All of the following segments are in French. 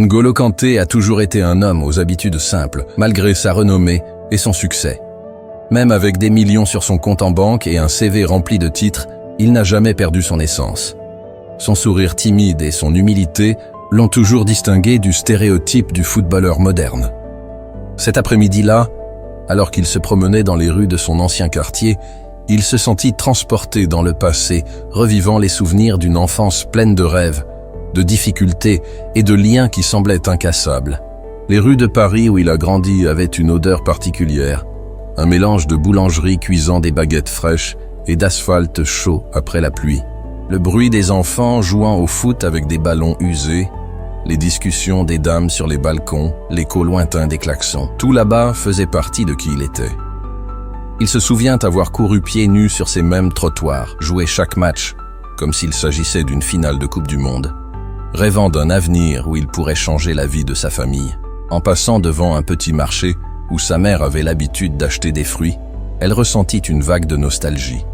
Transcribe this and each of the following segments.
N'Golo Kanté a toujours été un homme aux habitudes simples, malgré sa renommée et son succès. Même avec des millions sur son compte en banque et un CV rempli de titres, il n'a jamais perdu son essence. Son sourire timide et son humilité l'ont toujours distingué du stéréotype du footballeur moderne. Cet après-midi-là, alors qu'il se promenait dans les rues de son ancien quartier, il se sentit transporté dans le passé, revivant les souvenirs d'une enfance pleine de rêves, de difficultés et de liens qui semblaient incassables. Les rues de Paris où il a grandi avaient une odeur particulière, un mélange de boulangerie cuisant des baguettes fraîches et d'asphalte chaud après la pluie. Le bruit des enfants jouant au foot avec des ballons usés, les discussions des dames sur les balcons, l'écho lointain des klaxons. Tout là-bas faisait partie de qui il était. Il se souvient avoir couru pieds nus sur ces mêmes trottoirs, joué chaque match, comme s'il s'agissait d'une finale de Coupe du Monde, rêvant d'un avenir où il pourrait changer la vie de sa famille. En passant devant un petit marché où sa mère avait l'habitude d'acheter des fruits, elle ressentit une vague de nostalgie.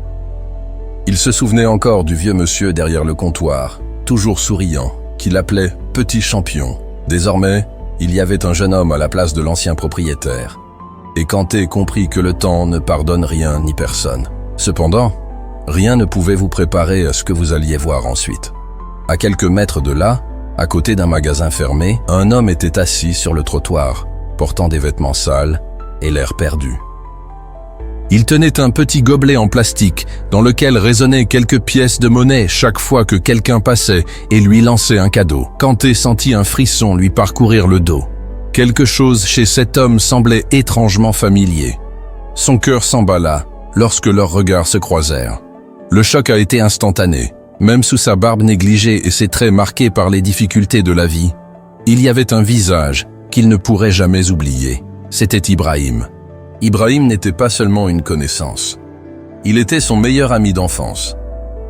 Il se souvenait encore du vieux monsieur derrière le comptoir, toujours souriant, qui l'appelait « Petit Champion ». Désormais, il y avait un jeune homme à la place de l'ancien propriétaire. Et Kanté comprit que le temps ne pardonne rien ni personne. Cependant, rien ne pouvait vous préparer à ce que vous alliez voir ensuite. À quelques mètres de là, à côté d'un magasin fermé, un homme était assis sur le trottoir, portant des vêtements sales et l'air perdu. Il tenait un petit gobelet en plastique dans lequel résonnaient quelques pièces de monnaie chaque fois que quelqu'un passait et lui lançait un cadeau. Kanté sentit un frisson lui parcourir le dos. Quelque chose chez cet homme semblait étrangement familier. Son cœur s'emballa lorsque leurs regards se croisèrent. Le choc a été instantané. Même sous sa barbe négligée et ses traits marqués par les difficultés de la vie, il y avait un visage qu'il ne pourrait jamais oublier. C'était Ibrahim. Ibrahim n'était pas seulement une connaissance. Il était son meilleur ami d'enfance.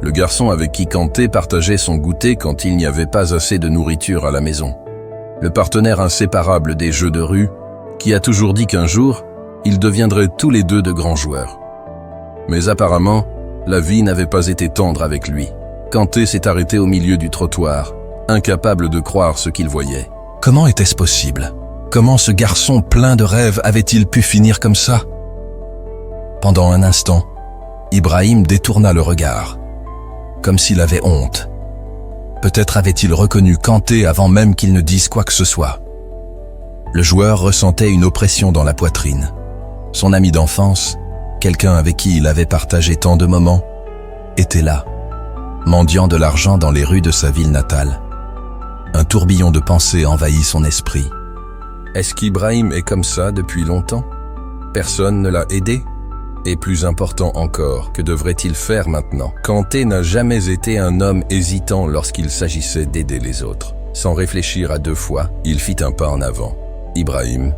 Le garçon avec qui Kanté partageait son goûter quand il n'y avait pas assez de nourriture à la maison. Le partenaire inséparable des jeux de rue, qui a toujours dit qu'un jour, ils deviendraient tous les deux de grands joueurs. Mais apparemment, la vie n'avait pas été tendre avec lui. Kanté s'est arrêté au milieu du trottoir, incapable de croire ce qu'il voyait. Comment était-ce possible ? Comment ce garçon plein de rêves avait-il pu finir comme ça ? Pendant un instant, Ibrahim détourna le regard, comme s'il avait honte. Peut-être avait-il reconnu Kanté avant même qu'il ne dise quoi que ce soit. Le joueur ressentait une oppression dans la poitrine. Son ami d'enfance, quelqu'un avec qui il avait partagé tant de moments, était là, mendiant de l'argent dans les rues de sa ville natale. Un tourbillon de pensées envahit son esprit. Est-ce qu'Ibrahim est comme ça depuis longtemps ? Personne ne l'a aidé ? Et plus important encore, que devrait-il faire maintenant ? Kanté n'a jamais été un homme hésitant lorsqu'il s'agissait d'aider les autres. Sans réfléchir à deux fois, il fit un pas en avant. Ibrahim.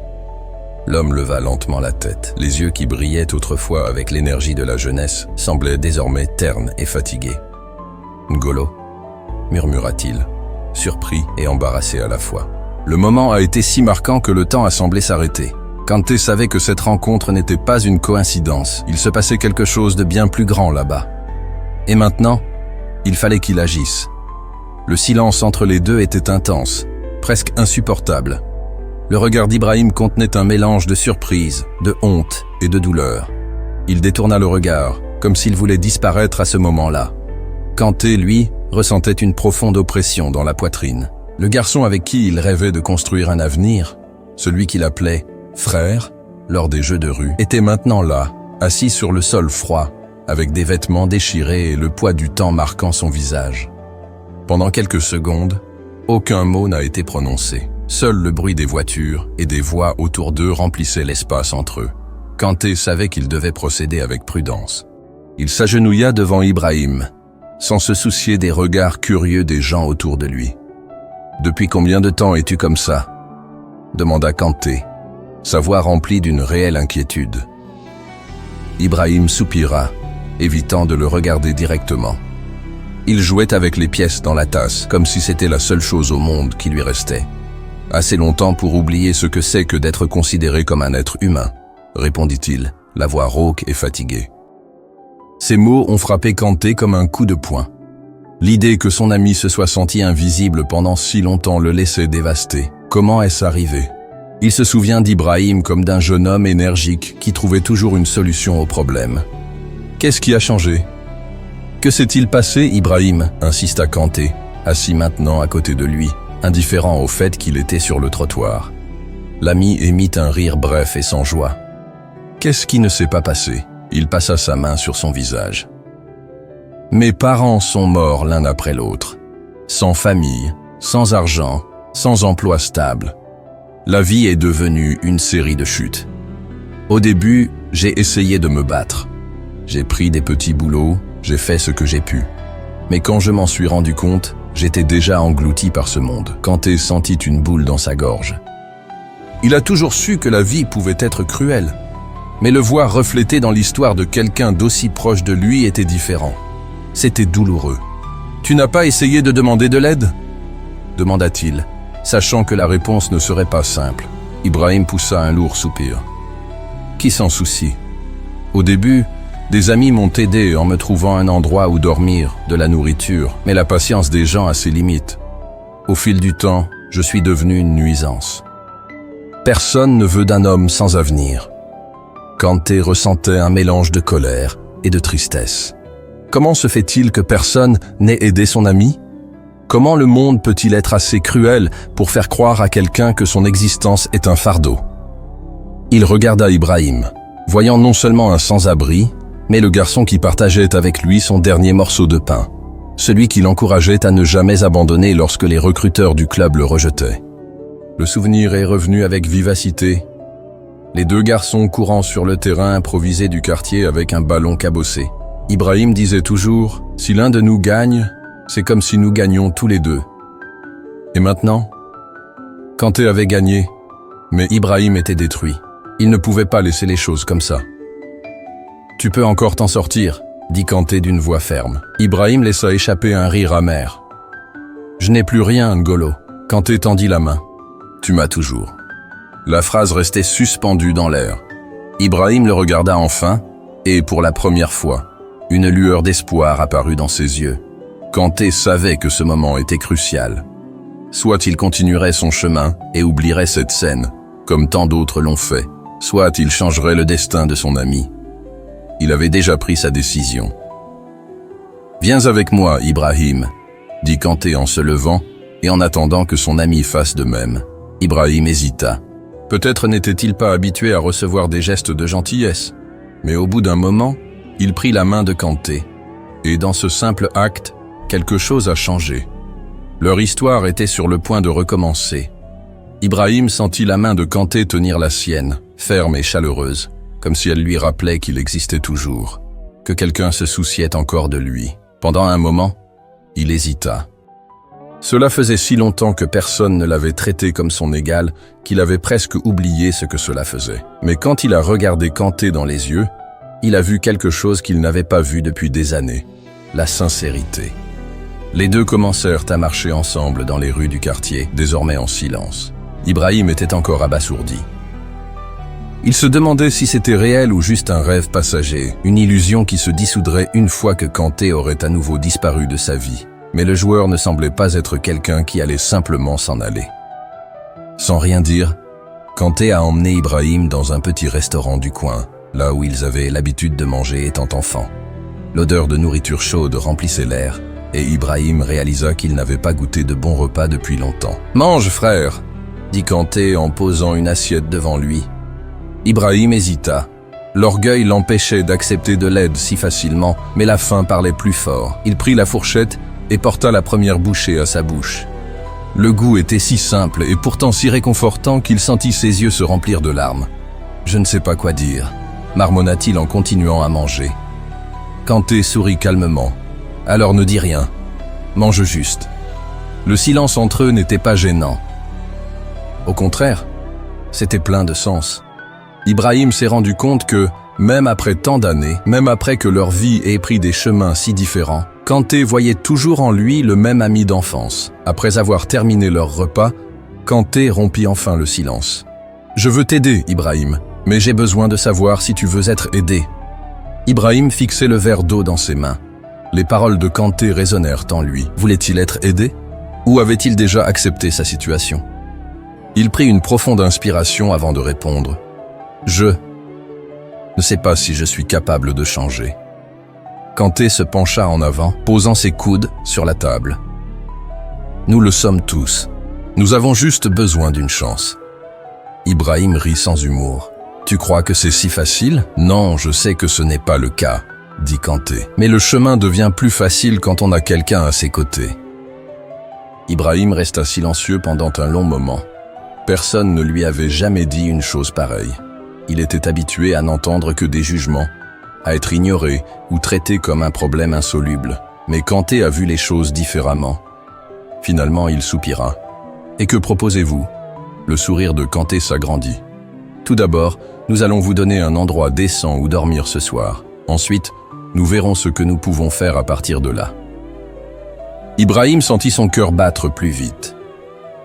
L'homme leva lentement la tête. Les yeux qui brillaient autrefois avec l'énergie de la jeunesse semblaient désormais ternes et fatigués. « N'Golo » murmura-t-il, surpris et embarrassé à la fois. Le moment a été si marquant que le temps a semblé s'arrêter. Kanté savait que cette rencontre n'était pas une coïncidence. Il se passait quelque chose de bien plus grand là-bas. Et maintenant, il fallait qu'il agisse. Le silence entre les deux était intense, presque insupportable. Le regard d'Ibrahim contenait un mélange de surprise, de honte et de douleur. Il détourna le regard, comme s'il voulait disparaître à ce moment-là. Kanté, lui, ressentait une profonde oppression dans la poitrine. Le garçon avec qui il rêvait de construire un avenir, celui qu'il appelait « frère » lors des jeux de rue, était maintenant là, assis sur le sol froid, avec des vêtements déchirés et le poids du temps marquant son visage. Pendant quelques secondes, aucun mot n'a été prononcé. Seul le bruit des voitures et des voix autour d'eux remplissait l'espace entre eux. Kanté savait qu'il devait procéder avec prudence. Il s'agenouilla devant Ibrahim, sans se soucier des regards curieux des gens autour de lui. « Depuis combien de temps es-tu comme ça ?» demanda Kanté, sa voix remplie d'une réelle inquiétude. Ibrahim soupira, évitant de le regarder directement. Il jouait avec les pièces dans la tasse, comme si c'était la seule chose au monde qui lui restait. « Assez longtemps pour oublier ce que c'est que d'être considéré comme un être humain », répondit-il, la voix rauque et fatiguée. Ces mots ont frappé Kanté comme un coup de poing. L'idée que son ami se soit senti invisible pendant si longtemps le laissait dévasté. Comment est-ce arrivé? Il se souvient d'Ibrahim comme d'un jeune homme énergique qui trouvait toujours une solution au problème. Qu'est-ce qui a changé? Que s'est-il passé, Ibrahim? Insista Kanté, assis maintenant à côté de lui, indifférent au fait qu'il était sur le trottoir. L'ami émit un rire bref et sans joie. Qu'est-ce qui ne s'est pas passé? Il passa sa main sur son visage. Mes parents sont morts l'un après l'autre, sans famille, sans argent, sans emploi stable. La vie est devenue une série de chutes. Au début, j'ai essayé de me battre. J'ai pris des petits boulots, j'ai fait ce que j'ai pu. Mais quand je m'en suis rendu compte, j'étais déjà englouti par ce monde. Kanté sentit une boule dans sa gorge. Il a toujours su que la vie pouvait être cruelle, mais le voir reflété dans l'histoire de quelqu'un d'aussi proche de lui était différent. C'était douloureux. « Tu n'as pas essayé de demander de l'aide ?» demanda-t-il, sachant que la réponse ne serait pas simple. Ibrahim poussa un lourd soupir. « Qui s'en soucie? Au début, des amis m'ont aidé en me trouvant un endroit où dormir, de la nourriture, mais la patience des gens a ses limites. Au fil du temps, je suis devenu une nuisance. Personne ne veut d'un homme sans avenir. » Kanté ressentait un mélange de colère et de tristesse. Comment se fait-il que personne n'ait aidé son ami? Comment le monde peut-il être assez cruel pour faire croire à quelqu'un que son existence est un fardeau? Il regarda Ibrahim, voyant non seulement un sans-abri, mais le garçon qui partageait avec lui son dernier morceau de pain, celui qui l'encourageait à ne jamais abandonner lorsque les recruteurs du club le rejetaient. Le souvenir est revenu avec vivacité. Les deux garçons courant sur le terrain improvisé du quartier avec un ballon cabossé. Ibrahim disait toujours « Si l'un de nous gagne, c'est comme si nous gagnions tous les deux. » Et maintenant, Kanté avait gagné, mais Ibrahim était détruit. Il ne pouvait pas laisser les choses comme ça. « Tu peux encore t'en sortir », dit Kanté d'une voix ferme. Ibrahim laissa échapper un rire amer. « Je n'ai plus rien, N'Golo. » Kanté tendit la main. « Tu m'as toujours. » La phrase restait suspendue dans l'air. Ibrahim le regarda enfin, et pour la première fois, une lueur d'espoir apparut dans ses yeux. Kanté savait que ce moment était crucial. Soit il continuerait son chemin et oublierait cette scène, comme tant d'autres l'ont fait, soit il changerait le destin de son ami. Il avait déjà pris sa décision. « Viens avec moi, Ibrahim », dit Kanté en se levant et en attendant que son ami fasse de même. Ibrahim hésita. Peut-être n'était-il pas habitué à recevoir des gestes de gentillesse, mais au bout d'un moment, il prit la main de Kanté, et dans ce simple acte, quelque chose a changé. Leur histoire était sur le point de recommencer. Ibrahim sentit la main de Kanté tenir la sienne, ferme et chaleureuse, comme si elle lui rappelait qu'il existait toujours, que quelqu'un se souciait encore de lui. Pendant un moment, il hésita. Cela faisait si longtemps que personne ne l'avait traité comme son égal qu'il avait presque oublié ce que cela faisait. Mais quand il a regardé Kanté dans les yeux, il a vu quelque chose qu'il n'avait pas vu depuis des années, la sincérité. Les deux commencèrent à marcher ensemble dans les rues du quartier, désormais en silence. Ibrahim était encore abasourdi. Il se demandait si c'était réel ou juste un rêve passager, une illusion qui se dissoudrait une fois que Kanté aurait à nouveau disparu de sa vie. Mais le joueur ne semblait pas être quelqu'un qui allait simplement s'en aller. Sans rien dire, Kanté a emmené Ibrahim dans un petit restaurant du coin, là où ils avaient l'habitude de manger étant enfants. L'odeur de nourriture chaude remplissait l'air, et Ibrahim réalisa qu'il n'avait pas goûté de bons repas depuis longtemps. « Mange, frère !» dit Kanté en posant une assiette devant lui. Ibrahim hésita. L'orgueil l'empêchait d'accepter de l'aide si facilement, mais la faim parlait plus fort. Il prit la fourchette et porta la première bouchée à sa bouche. Le goût était si simple et pourtant si réconfortant qu'il sentit ses yeux se remplir de larmes. « Je ne sais pas quoi dire », marmonna-t-il en continuant à manger. Kanté sourit calmement. « Alors ne dis rien. Mange juste. » Le silence entre eux n'était pas gênant. Au contraire, c'était plein de sens. Ibrahim s'est rendu compte que, même après tant d'années, même après que leur vie ait pris des chemins si différents, Kanté voyait toujours en lui le même ami d'enfance. Après avoir terminé leur repas, Kanté rompit enfin le silence. « Je veux t'aider, Ibrahim, mais j'ai besoin de savoir si tu veux être aidé. » Ibrahim fixait le verre d'eau dans ses mains. Les paroles de Kanté résonnèrent en lui. Voulait-il être aidé? Ou avait-il déjà accepté sa situation? Il prit une profonde inspiration avant de répondre. Je ne sais pas si je suis capable de changer. Kanté se pencha en avant, posant ses coudes sur la table. Nous le sommes tous. Nous avons juste besoin d'une chance. Ibrahim rit sans humour. Tu crois que c'est si facile? Non, je sais que ce n'est pas le cas, dit Kanté. Mais le chemin devient plus facile quand on a quelqu'un à ses côtés. Ibrahim resta silencieux pendant un long moment. Personne ne lui avait jamais dit une chose pareille. Il était habitué à n'entendre que des jugements, à être ignoré ou traité comme un problème insoluble. Mais Kanté a vu les choses différemment. Finalement, il soupira. « Et que proposez-vous » Le sourire de Kanté s'agrandit. « Tout d'abord, nous allons vous donner un endroit décent où dormir ce soir. Ensuite, nous verrons ce que nous pouvons faire à partir de là. » Ibrahim sentit son cœur battre plus vite.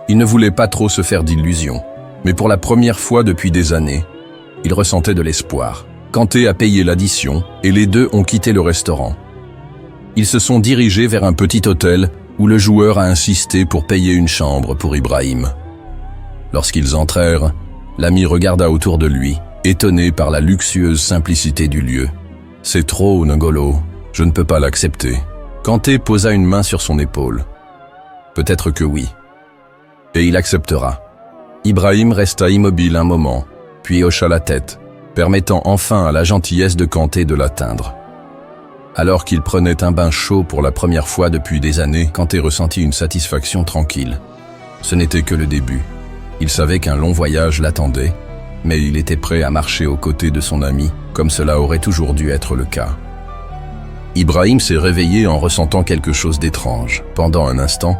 Il ne voulait pas trop se faire d'illusions, mais pour la première fois depuis des années, il ressentait de l'espoir. Kanté a payé l'addition et les deux ont quitté le restaurant. Ils se sont dirigés vers un petit hôtel où le joueur a insisté pour payer une chambre pour Ibrahim. Lorsqu'ils entrèrent, l'ami regarda autour de lui, étonné par la luxueuse simplicité du lieu. « C'est trop, Ngolo, je ne peux pas l'accepter. » Kanté posa une main sur son épaule. « Peut-être que oui. Et il acceptera. » Ibrahim resta immobile un moment, puis hocha la tête, permettant enfin à la gentillesse de Kanté de l'atteindre. Alors qu'il prenait un bain chaud pour la première fois depuis des années, Kanté ressentit une satisfaction tranquille. Ce n'était que le début. Il savait qu'un long voyage l'attendait, mais il était prêt à marcher aux côtés de son ami, comme cela aurait toujours dû être le cas. Ibrahim s'est réveillé en ressentant quelque chose d'étrange. Pendant un instant,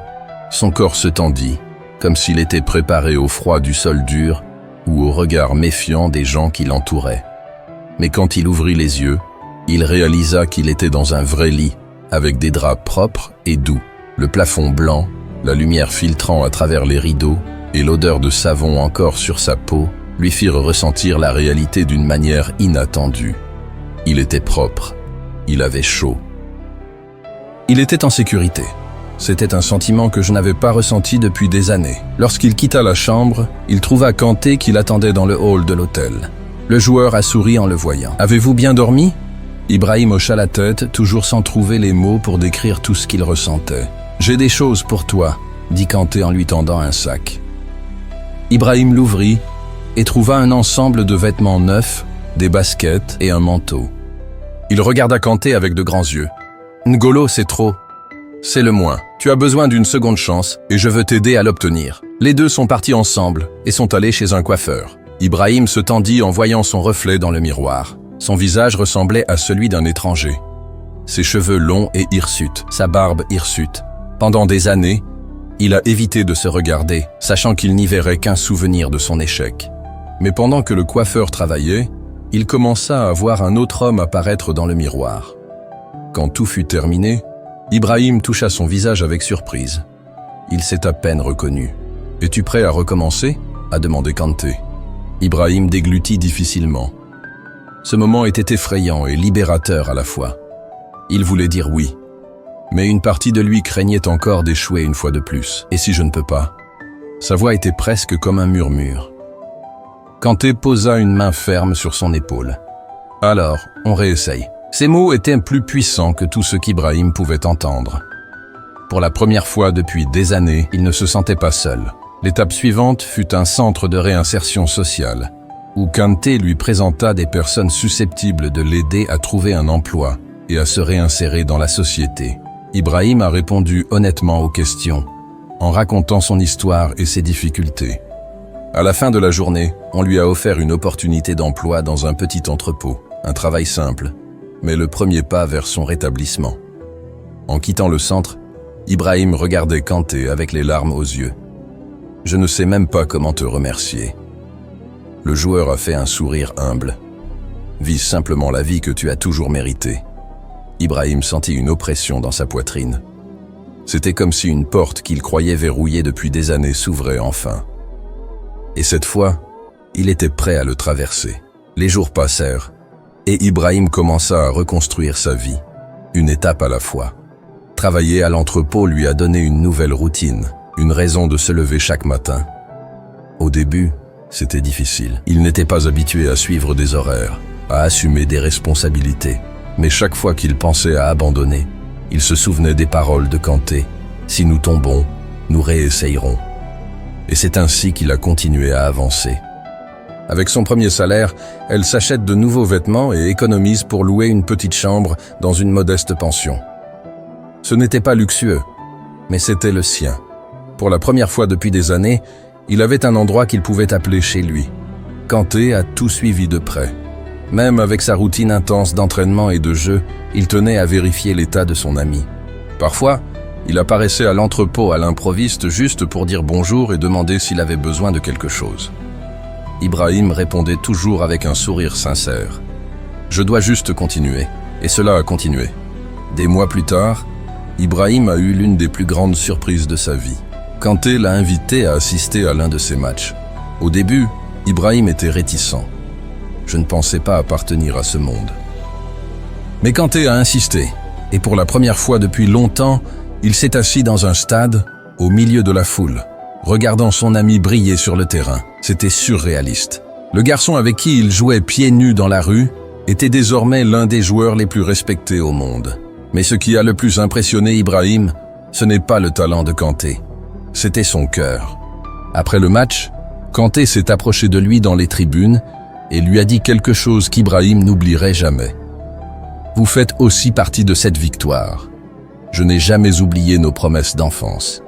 son corps se tendit, comme s'il était préparé au froid du sol dur ou au regard méfiant des gens qui l'entouraient. Mais quand il ouvrit les yeux, il réalisa qu'il était dans un vrai lit, avec des draps propres et doux, le plafond blanc, la lumière filtrant à travers les rideaux et l'odeur de savon encore sur sa peau lui firent ressentir la réalité d'une manière inattendue. Il était propre, il avait chaud. Il était en sécurité. C'était un sentiment que je n'avais pas ressenti depuis des années. Lorsqu'il quitta la chambre, il trouva Kanté qui l'attendait dans le hall de l'hôtel. Le joueur a souri en le voyant. « Avez-vous bien dormi ?» Ibrahim hocha la tête, toujours sans trouver les mots pour décrire tout ce qu'il ressentait. « J'ai des choses pour toi », dit Kanté en lui tendant un sac. Ibrahim l'ouvrit et trouva un ensemble de vêtements neufs, des baskets et un manteau. Il regarda Kanté avec de grands yeux. « Ngolo, c'est trop. C'est le moins. Tu as besoin d'une seconde chance et je veux t'aider à l'obtenir. » Les deux sont partis ensemble et sont allés chez un coiffeur. Ibrahim se tendit en voyant son reflet dans le miroir. Son visage ressemblait à celui d'un étranger. Ses cheveux longs et hirsutes, sa barbe hirsute. Pendant des années, il a évité de se regarder, sachant qu'il n'y verrait qu'un souvenir de son échec. Mais pendant que le coiffeur travaillait, il commença à voir un autre homme apparaître dans le miroir. Quand tout fut terminé, Ibrahim toucha son visage avec surprise. Il s'est à peine reconnu. « Es-tu prêt à recommencer ?» a demandé Kanté. Ibrahim déglutit difficilement. Ce moment était effrayant et libérateur à la fois. Il voulait dire oui, mais une partie de lui craignait encore d'échouer une fois de plus. « Et si je ne peux pas ?» Sa voix était presque comme un murmure. Kanté posa une main ferme sur son épaule. « Alors, on réessaye. » Ces mots étaient plus puissants que tout ce qu'Ibrahim pouvait entendre. Pour la première fois depuis des années, il ne se sentait pas seul. L'étape suivante fut un centre de réinsertion sociale, où Kanté lui présenta des personnes susceptibles de l'aider à trouver un emploi et à se réinsérer dans la société. Ibrahim a répondu honnêtement aux questions, en racontant son histoire et ses difficultés. À la fin de la journée, on lui a offert une opportunité d'emploi dans un petit entrepôt, un travail simple, mais le premier pas vers son rétablissement. En quittant le centre, Ibrahim regardait Kanté avec les larmes aux yeux. « Je ne sais même pas comment te remercier. » Le joueur a fait un sourire humble. « Vise simplement la vie que tu as toujours méritée. » Ibrahim sentit une oppression dans sa poitrine. C'était comme si une porte qu'il croyait verrouillée depuis des années s'ouvrait enfin. Et cette fois, il était prêt à le traverser. Les jours passèrent, et Ibrahim commença à reconstruire sa vie. une étape à la fois. Travailler à l'entrepôt lui a donné une nouvelle routine, une raison de se lever chaque matin. Au début, c'était difficile. Il n'était pas habitué à suivre des horaires, à assumer des responsabilités. Mais chaque fois qu'il pensait à abandonner, il se souvenait des paroles de Kanté. « Si nous tombons, nous réessayerons ». Et c'est ainsi qu'il a continué à avancer. Avec son premier salaire, elle s'achète de nouveaux vêtements et économise pour louer une petite chambre dans une modeste pension. Ce n'était pas luxueux, mais c'était le sien. Pour la première fois depuis des années, il avait un endroit qu'il pouvait appeler chez lui. Kanté a tout suivi de près. Même avec sa routine intense d'entraînement et de jeu, il tenait à vérifier l'état de son ami. Parfois, il apparaissait à l'entrepôt à l'improviste juste pour dire bonjour et demander s'il avait besoin de quelque chose. Ibrahim répondait toujours avec un sourire sincère. « Je dois juste continuer. » Et cela a continué. Des mois plus tard, Ibrahim a eu l'une des plus grandes surprises de sa vie. Kanté l'a invité à assister à l'un de ses matchs. Au début, Ibrahim était réticent. « Je ne pensais pas appartenir à ce monde. » Mais Kanté a insisté, et pour la première fois depuis longtemps, il s'est assis dans un stade, au milieu de la foule, regardant son ami briller sur le terrain. C'était surréaliste. Le garçon avec qui il jouait pieds nus dans la rue était désormais l'un des joueurs les plus respectés au monde. Mais ce qui a le plus impressionné Ibrahim, ce n'est pas le talent de Kanté, c'était son cœur. Après le match, Kanté s'est approché de lui dans les tribunes et lui a dit quelque chose qu'Ibrahim n'oublierait jamais. « Vous faites aussi partie de cette victoire. Je n'ai jamais oublié nos promesses d'enfance.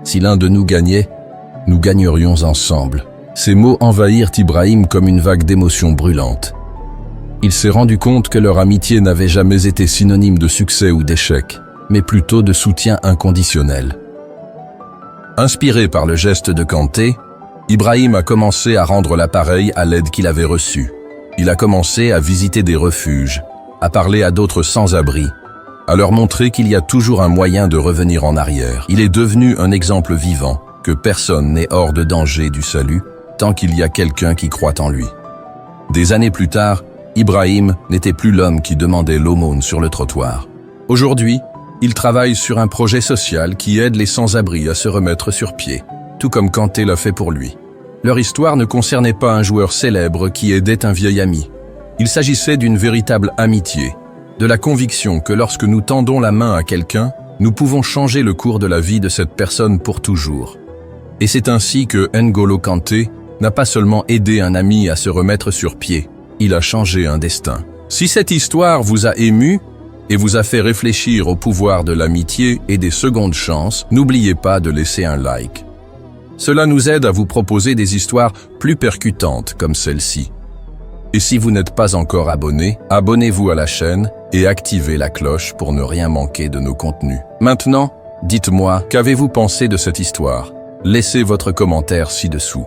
Si l'un de nous gagnait, nous gagnerions ensemble. » Ces mots envahirent Ibrahim comme une vague d'émotions brûlantes. Il s'est rendu compte que leur amitié n'avait jamais été synonyme de succès ou d'échec, mais plutôt de soutien inconditionnel. Inspiré par le geste de Kanté, Ibrahim a commencé à rendre l'appareil à l'aide qu'il avait reçue. Il a commencé à visiter des refuges, à parler à d'autres sans-abri, à leur montrer qu'il y a toujours un moyen de revenir en arrière. Il est devenu un exemple vivant, que personne n'est hors de danger du salut, tant qu'il y a quelqu'un qui croit en lui. Des années plus tard, Ibrahim n'était plus l'homme qui demandait l'aumône sur le trottoir. Aujourd'hui, il travaille sur un projet social qui aide les sans-abri à se remettre sur pied, tout comme Kanté l'a fait pour lui. Leur histoire ne concernait pas un joueur célèbre qui aidait un vieil ami. Il s'agissait d'une véritable amitié, de la conviction que lorsque nous tendons la main à quelqu'un, nous pouvons changer le cours de la vie de cette personne pour toujours. Et c'est ainsi que N'Golo Kanté n'a pas seulement aidé un ami à se remettre sur pied, il a changé un destin. Si cette histoire vous a ému et vous a fait réfléchir au pouvoir de l'amitié et des secondes chances, n'oubliez pas de laisser un like. Cela nous aide à vous proposer des histoires plus percutantes comme celle-ci. Et si vous n'êtes pas encore abonné, abonnez-vous à la chaîne et activez la cloche pour ne rien manquer de nos contenus. Maintenant, dites-moi, qu'avez-vous pensé de cette histoire? Laissez votre commentaire ci-dessous.